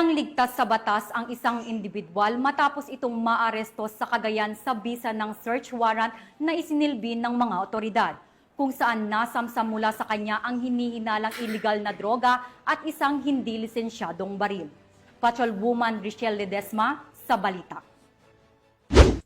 Walang ligtas sa batas ang isang individual matapos itong maaresto sa Cagayan sa bisa ng search warrant na isinilbi ng mga otoridad, kung saan nasamsam mula sa kanya ang hinihinalang illegal na droga at isang hindi lisensyadong baril. Patrolwoman Richelle Ledesma sa balita.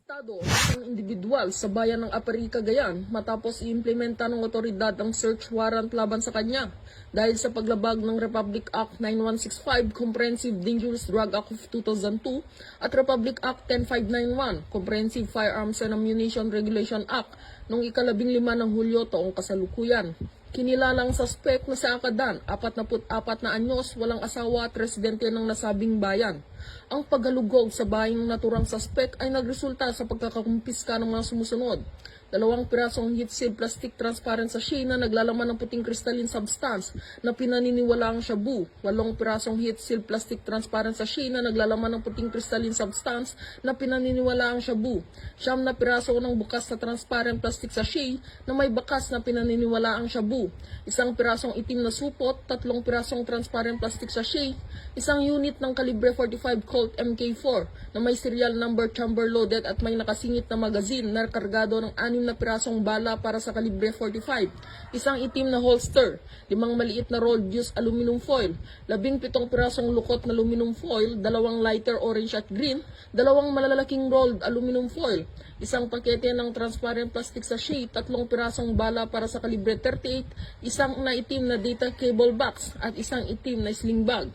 Estado ng individual sa bayan ng Apari, Cagayan matapos i-implementa ng otoridad ang search warrant laban sa kanya dahil sa paglabag ng Republic Act 9165 Comprehensive Dangerous Drug Act of 2002 at Republic Act 10591 Comprehensive Firearms and Ammunition Regulation Act noong ika-15 ng Hulyo taong kasalukuyan. Kinilalang suspect na si Akadan, 44 na anyos, walang asawa at residente ng nasabing bayan. Ang paghalugog sa bayang naturang suspect ay nagresulta sa pagkakakumpiska ng mga sumusunod. 2 pirasong heat-sealed plastic transparent sachet na naglalaman ng puting crystalline substance na pinaniniwalaang shabu. 8 pirasong heat-sealed plastic transparent sachet na naglalaman ng puting crystalline substance na pinaniniwalaang shabu. 9 na piraso ng bukas na transparent plastic sachet na may bakas na pinaniniwalaang shabu. 1 pirasong itim na supot, 3 pirasong transparent plastic sachet, 1 unit ng kalibre 45 Colt MK4 na may serial number chamber loaded at may nakasingit na magazine na kargado ng 6 na pirasong bala para sa kalibre 45, 1 itim na holster, 5 maliit na rolled used aluminum foil, 17 pirasong lukot na aluminum foil, 2 lighter orange at green, 2 malalaking rolled aluminum foil, 1 pakete ng transparent plastic sachet, 3 pirasong bala para sa kalibre 38, 1 na itim na data cable box at 1 itim na sling bag.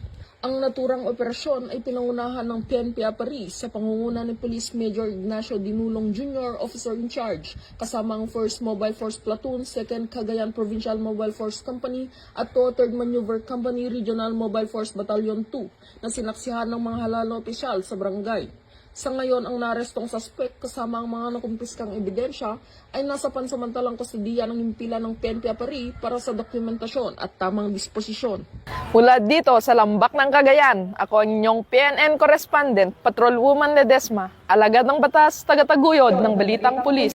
Ang naturang operasyon ay pinangunahan ng PNP Apari sa pangunguna ni Police Major Ignacio Dinulong Jr., Officer in Charge, kasama ang 1st Mobile Force Platoon, 2nd Cagayan Provincial Mobile Force Company at 3rd Maneuver Company Regional Mobile Force Battalion 2 na sinaksihan ng mga halal opisyal sa barangay. Sa ngayon, ang narestong suspect kasama ang mga nakumpiskang ebidensya ay nasa pansamantalang kustodiya ng himpilan ng PNP Apari para sa dokumentasyon at tamang disposisyon. Mula dito sa Lambak ng Cagayan, ako ang inyong PNN correspondent, Patrolwoman Ledesma, alagad ng batas, tagataguyod ng Balitang Pulis.